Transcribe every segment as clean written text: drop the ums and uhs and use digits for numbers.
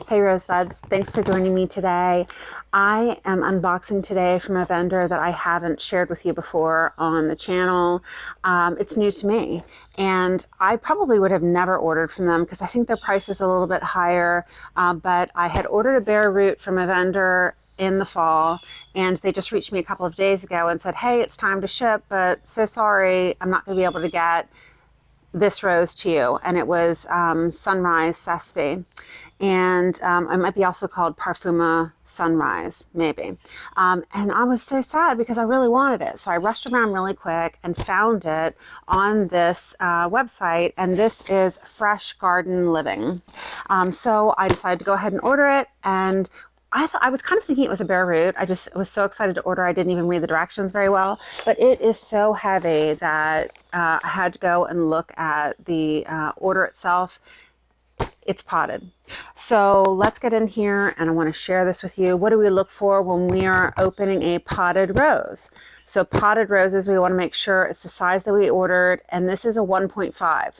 Hey Rosebuds, thanks for joining me today. I am unboxing today from a vendor that I haven't shared with you before on the channel. It's new to me, and I probably would have never ordered from them because I think their price is a little bit higher, but I had ordered a bare root from a vendor in the fall, and they just reached me a couple of days ago and said, hey, it's time to ship, but so sorry, I'm not going to be able to get this rose to you. And it was Sunrise Sespe, and it might be also called Parfuma Sunrise, maybe. And I was so sad because I really wanted it. So I rushed around really quick and found it on this website, and this is Fresh Garden Living. So I decided to go ahead and order it, and I was kind of thinking it was a bare root. I just was so excited to order. I didn't even read the directions very well, but it is so heavy that I had to go and look at the order itself. It's potted. So let's get in here, and I want to share this with you. What do we look for when we are opening a potted rose? So potted roses, we want to make sure it's the size that we ordered, and this is a 1.5.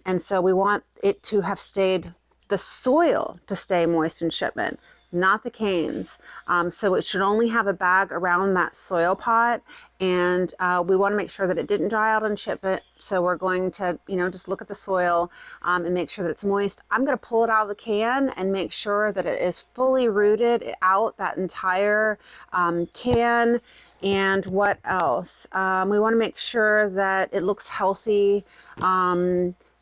And so we want it to have stayed, the soil to stay moist in shipment, not the canes. So it should only have a bag around that soil pot, and we want to make sure that it didn't dry out on shipment. So we're going to, just look at the soil and make sure that it's moist. I'm going to pull it out of the can and make sure that it is fully rooted out, that entire can. And what else? We want to make sure that it looks healthy.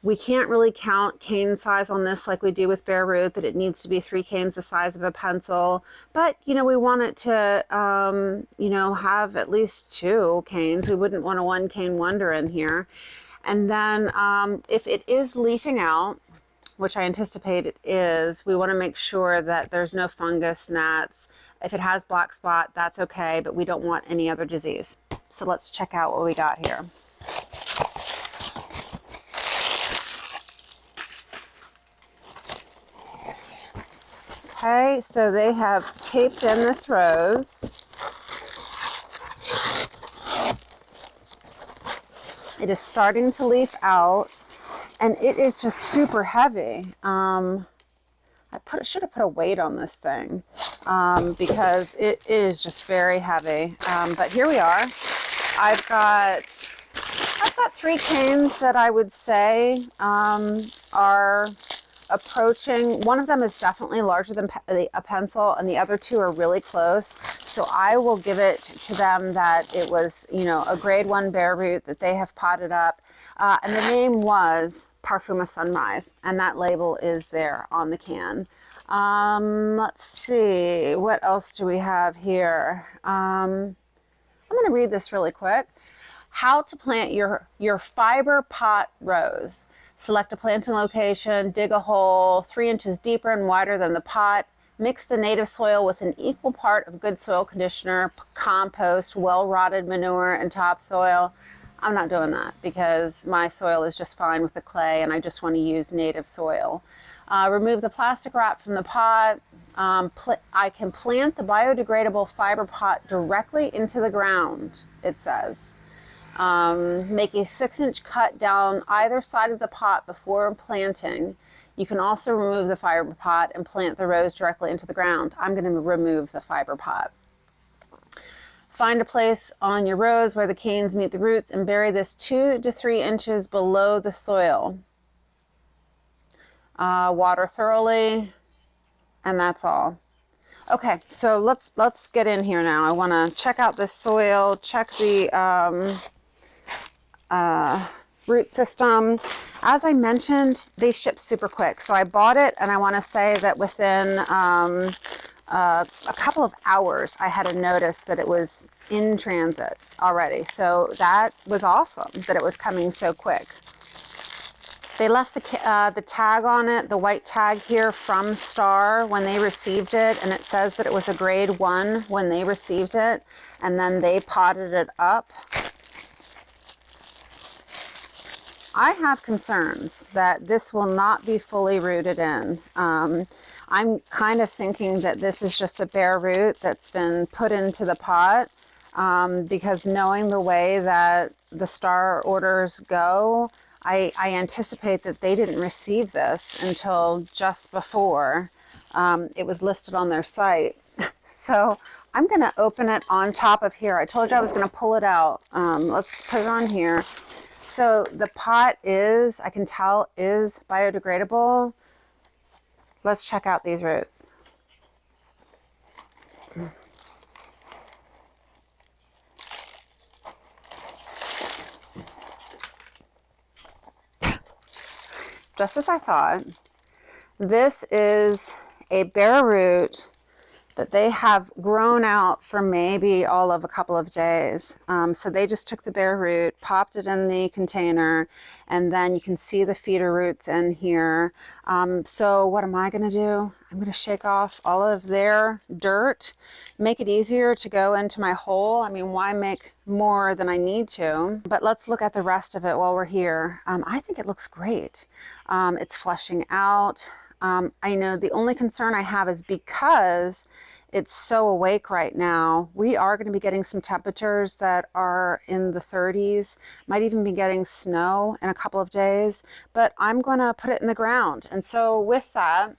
We can't really count cane size on this like we do with bare root, that it needs to be 3 canes the size of a pencil. But, we want it to, have at least 2 canes. We wouldn't want a 1 cane wonder in here. And then if it is leafing out, which I anticipate it is, we want to make sure that there's no fungus, gnats. If it has black spot, that's okay, but we don't want any other disease. So let's check out what we got here. Okay, so they have taped in this rose. It is starting to leaf out, and it is just super heavy. I should have put a weight on this thing because it is just very heavy. But here we are. I've got 3 canes that I would say are approaching. One of them is definitely larger than a pencil, and the other 2 are really close. So I will give it to them that it was, a grade 1 bare root that they have potted up. And the name was Parfuma Sunrise, and that label is there on the can. Let's see, what else do we have here? I'm going to read this really quick. How to plant your fiber pot rose. Select a planting location, dig a hole 3 inches deeper and wider than the pot. Mix the native soil with an equal part of good soil conditioner, compost, well-rotted manure, and topsoil. I'm not doing that because my soil is just fine with the clay, and I just want to use native soil. Remove the plastic wrap from the pot. I can plant the biodegradable fiber pot directly into the ground, it says. Make a 6-inch cut down either side of the pot before planting. You can also remove the fiber pot and plant the rose directly into the ground. I'm going to remove the fiber pot. Find a place on your rose where the canes meet the roots and bury this 2 to 3 inches below the soil. Water thoroughly, and that's all. Okay, so let's get in here now. I want to check out the soil, check the root system. As I mentioned, they ship super quick. So I bought it, and I want to say that within a couple of hours, I had a notice that it was in transit already. So that was awesome that it was coming so quick. They left the tag on it, the white tag here from Star when they received it, and it says that it was a grade 1 when they received it, and then they potted it up. I have concerns that this will not be fully rooted in. I'm kind of thinking that this is just a bare root that's been put into the pot because knowing the way that the Star orders go, I anticipate that they didn't receive this until just before it was listed on their site. So I'm going to open it on top of here. I told you I was going to pull it out. Let's put it on here. So the pot is, I can tell, is biodegradable. Let's check out these roots. Just as I thought, this is a bare root that they have grown out for maybe all of a couple of days. So they just took the bare root, popped it in the container, and then you can see the feeder roots in here. So what am I going to do? I'm going to shake off all of their dirt, make it easier to go into my hole. I mean, why make more than I need to? But let's look at the rest of it while we're here. I think it looks great. It's flushing out. I know the only concern I have is because it's so awake right now, we are going to be getting some temperatures that are in the 30s, might even be getting snow in a couple of days, but I'm going to put it in the ground. And so with that,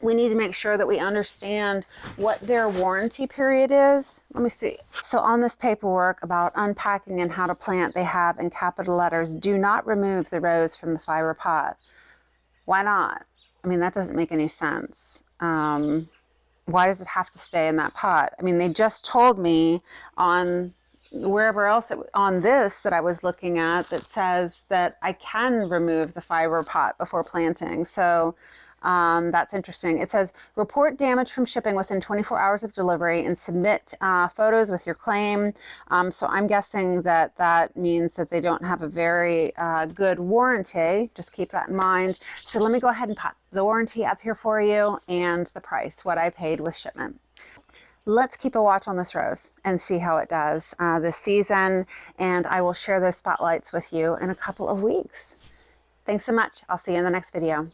we need to make sure that we understand what their warranty period is. Let me see. So on this paperwork about unpacking and how to plant, they have in capital letters, do not remove the rose from the fiber pot. Why not? I mean, that doesn't make any sense. Why does it have to stay in that pot? I mean, they just told me on wherever else on this that I was looking at that says that I can remove the fiber pot before planting. So that's interesting. It says report damage from shipping within 24 hours of delivery and submit photos with your claim. So I'm guessing that that means that they don't have a very good warranty. Just keep that in mind. So let me go ahead and pop the warranty up here for you and the price, what I paid with shipment. Let's keep a watch on this rose and see how it does this season, and I will share those spotlights with you in a couple of weeks. Thanks so much. I'll see you in the next video.